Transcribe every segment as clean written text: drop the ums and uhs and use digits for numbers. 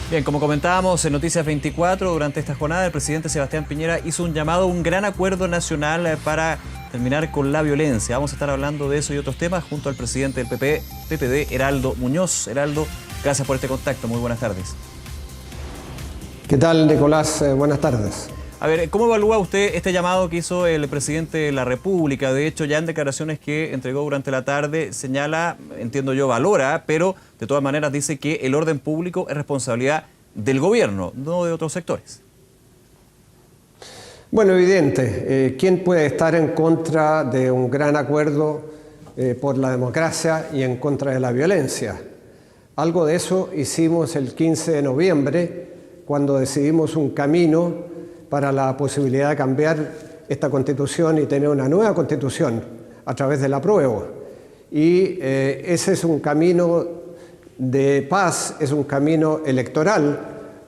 Bien, como comentábamos en Noticias 24, durante esta jornada el presidente Sebastián Piñera hizo un llamado a un gran acuerdo nacional para terminar con la violencia. Vamos a estar hablando de eso y otros temas junto al presidente del PPD, Heraldo Muñoz. Heraldo, gracias por este contacto. Muy buenas tardes. ¿Qué tal, Nicolás? Buenas tardes. A ver, ¿cómo evalúa usted este llamado que hizo el presidente de la República? De hecho, ya en declaraciones que entregó durante la tarde señala, entiendo yo, valora, pero de todas maneras dice que el orden público es responsabilidad del gobierno, no de otros sectores. Bueno, evidente. ¿Quién puede estar en contra de un gran acuerdo por la democracia y en contra de la violencia? Algo de eso hicimos el 15 de noviembre, cuando decidimos un camino para la posibilidad de cambiar esta Constitución y tener una nueva Constitución a través del apruebo. Y ese es un camino de paz, es un camino electoral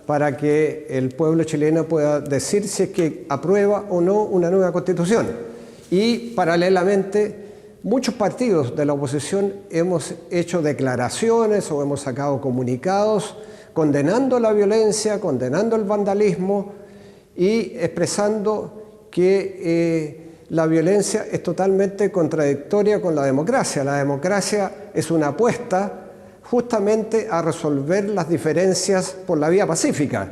para que el pueblo chileno pueda decir si es que aprueba o no una nueva Constitución. Y paralelamente, muchos partidos de la oposición hemos hecho declaraciones o hemos sacado comunicados condenando la violencia, condenando el vandalismo, y expresando que la violencia es totalmente contradictoria con la democracia. La democracia es una apuesta justamente a resolver las diferencias por la vía pacífica.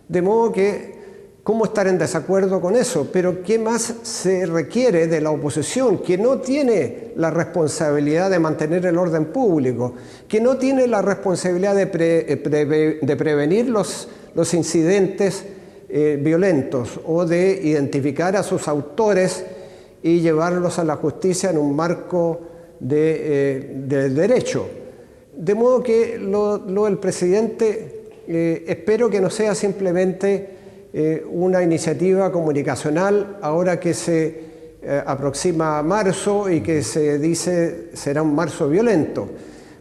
De modo que, ¿cómo estar en desacuerdo con eso? Pero ¿qué más se requiere de la oposición, que no tiene la responsabilidad de mantener el orden público, que no tiene la responsabilidad de prevenir los incidentes violentos o de identificar a sus autores y llevarlos a la justicia en un marco de derecho? De modo que lo del presidente espero que no sea simplemente una iniciativa comunicacional ahora que se aproxima marzo y que se dice será un marzo violento,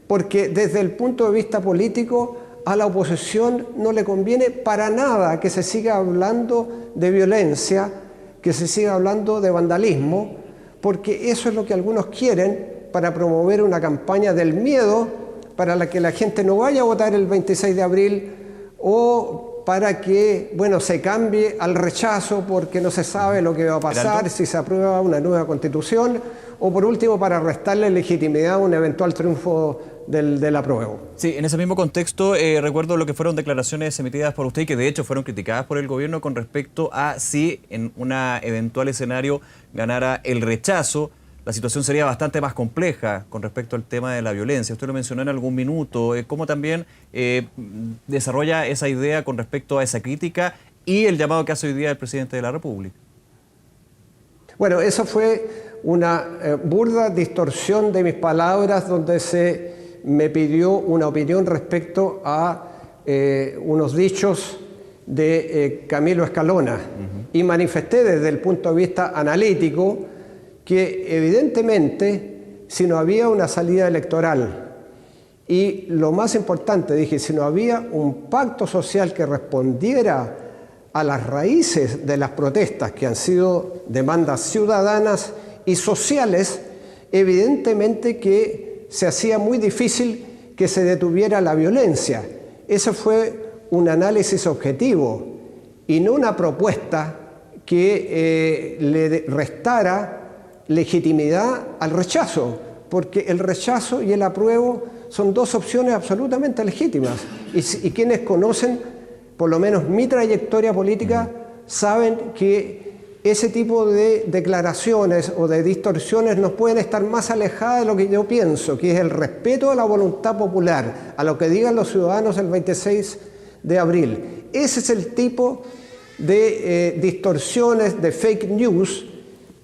porque desde el punto de vista político a la oposición no le conviene para nada que se siga hablando de violencia, que se siga hablando de vandalismo, porque eso es lo que algunos quieren para promover una campaña del miedo, para la que la gente no vaya a votar el 26 de abril o para que, bueno, se cambie al rechazo porque no se sabe lo que va a pasar si se aprueba una nueva Constitución, o por último para restarle legitimidad a un eventual triunfo del apruebo. Sí, en ese mismo contexto recuerdo lo que fueron declaraciones emitidas por usted y que de hecho fueron criticadas por el gobierno con respecto a si en un eventual escenario ganara el rechazo, la situación sería bastante más compleja con respecto al tema de la violencia. Usted lo mencionó en algún minuto. ¿Cómo también desarrolla esa idea con respecto a esa crítica y el llamado que hace hoy día el presidente de la República? Bueno, eso fue una burda distorsión de mis palabras donde se me pidió una opinión respecto a unos dichos de Camilo Escalona. Y manifesté desde el punto de vista analítico que evidentemente si no había una salida electoral y lo más importante, dije, si no había un pacto social que respondiera a las raíces de las protestas que han sido demandas ciudadanas y sociales, evidentemente que se hacía muy difícil que se detuviera la violencia. Ese fue un análisis objetivo y no una propuesta que le restara legitimidad al rechazo, porque el rechazo y el apruebo son dos opciones absolutamente legítimas y quienes conocen por lo menos mi trayectoria política saben que ese tipo de declaraciones o de distorsiones no pueden estar más alejadas de lo que yo pienso, que es el respeto a la voluntad popular, a lo que digan los ciudadanos el 26 de abril. Ese es el tipo de distorsiones, de fake news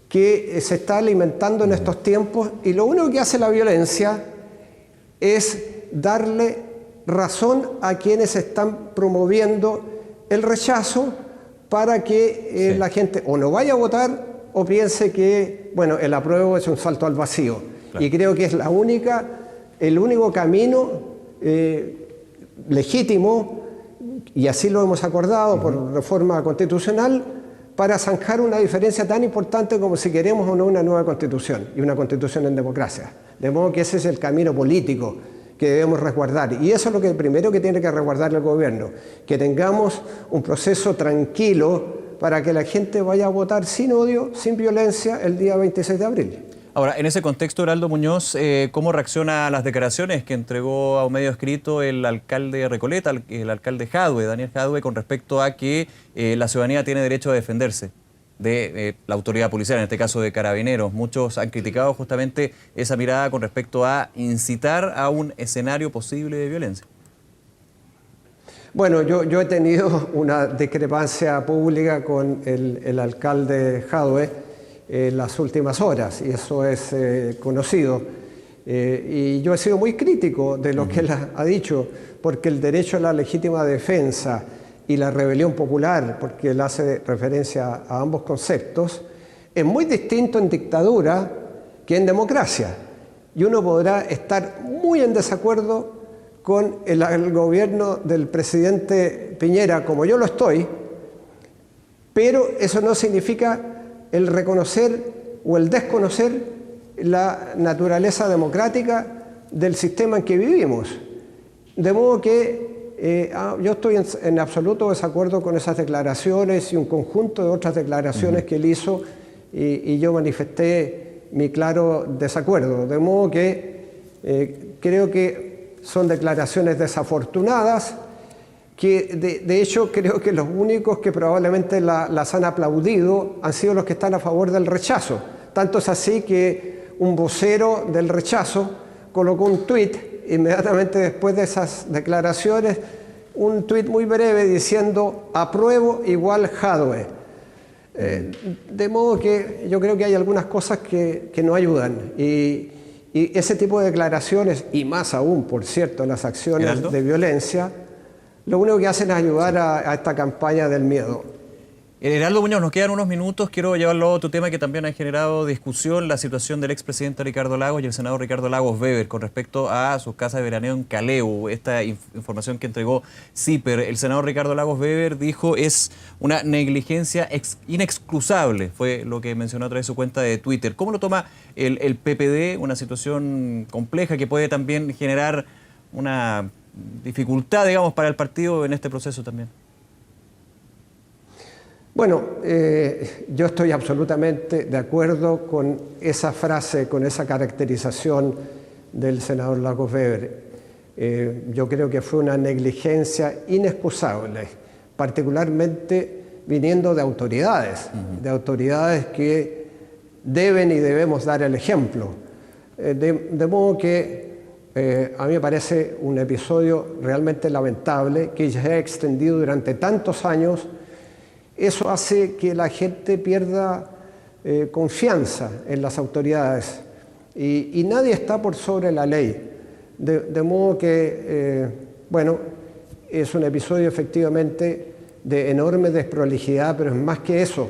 que se está alimentando en estos tiempos, y lo único que hace la violencia es darle razón a quienes están promoviendo el rechazo para que la gente o no vaya a votar o piense que, bueno, el apruebo es un salto al vacío. Claro. Y creo que es el único camino legítimo, y así lo hemos acordado por reforma constitucional, para zanjar una diferencia tan importante como si queremos o no una nueva constitución y una constitución en democracia. De modo que ese es el camino político que debemos resguardar. Y eso es lo que primero que tiene que resguardar el gobierno, que tengamos un proceso tranquilo para que la gente vaya a votar sin odio, sin violencia, el día 26 de abril. Ahora, en ese contexto, Heraldo Muñoz, ¿cómo reacciona a las declaraciones que entregó a un medio escrito el alcalde de Recoleta, el alcalde Jadwe, Daniel Jadwe, con respecto a que la ciudadanía tiene derecho a defenderse de la autoridad policial, en este caso de Carabineros? Muchos han criticado justamente esa mirada con respecto a incitar a un escenario posible de violencia. Bueno, yo he tenido una discrepancia pública con el alcalde Jadwe en las últimas horas, y eso es conocido. Y yo he sido muy crítico de lo que él ha dicho, porque el derecho a la legítima defensa y la rebelión popular, porque él hace referencia a ambos conceptos, es muy distinto en dictadura que en democracia. Y uno podrá estar muy en desacuerdo con el gobierno del presidente Piñera, como yo lo estoy, pero eso no significa el reconocer o el desconocer la naturaleza democrática del sistema en que vivimos. De modo que yo estoy en absoluto desacuerdo con esas declaraciones y un conjunto de otras declaraciones que él hizo, y yo manifesté mi claro desacuerdo. De modo que creo que son declaraciones desafortunadas, que de hecho creo que los únicos que probablemente las han aplaudido han sido los que están a favor del rechazo. Tanto es así que un vocero del rechazo colocó un tuit inmediatamente después de esas declaraciones, un tuit muy breve diciendo apruebo igual Jadwe. De modo que yo creo que hay algunas cosas que no ayudan, y ese tipo de declaraciones, y más aún, por cierto, las acciones ¿Heraldo? de violencia, lo único que hacen es ayudar a esta campaña del miedo. Heraldo Muñoz, nos quedan unos minutos. Quiero llevarlo a otro tema que también ha generado discusión, la situación del expresidente Ricardo Lagos y el senador Ricardo Lagos Weber con respecto a sus casas de veraneo en Caleu. Esta información que entregó CIPER. El senador Ricardo Lagos Weber dijo es una negligencia inexcusable, fue lo que mencionó a través de su cuenta de Twitter. ¿Cómo lo toma el PPD? Una situación compleja que puede también generar una dificultad, digamos, para el partido en este proceso también. Bueno, yo estoy absolutamente de acuerdo con esa frase, con esa caracterización del senador Lagos Weber. Yo creo que fue una negligencia inexcusable, particularmente viniendo de autoridades que deben y debemos dar el ejemplo. De modo que a mí me parece un episodio realmente lamentable que ya se ha extendido durante tantos años. Eso hace que la gente pierda confianza en las autoridades, y nadie está por sobre la ley. De modo que, bueno, es un episodio efectivamente de enorme desprolijidad, pero es más que eso,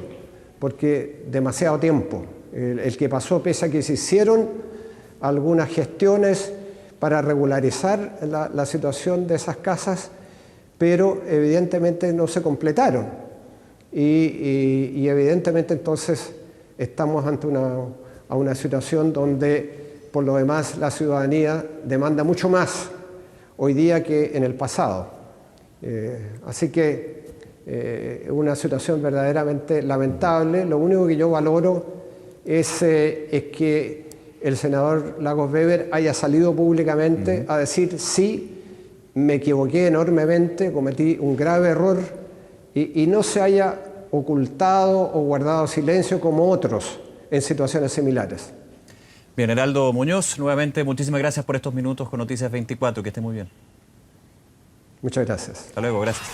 porque demasiado tiempo. El que pasó, pese a que se hicieron algunas gestiones para regularizar la situación de esas casas, pero evidentemente no se completaron. Y evidentemente entonces estamos ante una situación donde por lo demás la ciudadanía demanda mucho más hoy día que en el pasado. Así que una situación verdaderamente lamentable. Lo único que yo valoro es que el senador Lagos Weber haya salido públicamente a decir sí, me equivoqué enormemente, cometí un grave error, y no se haya ocultado o guardado silencio como otros en situaciones similares. Bien, Heraldo Muñoz, nuevamente muchísimas gracias por estos minutos con Noticias 24, que esté muy bien. Muchas gracias. Hasta luego, gracias.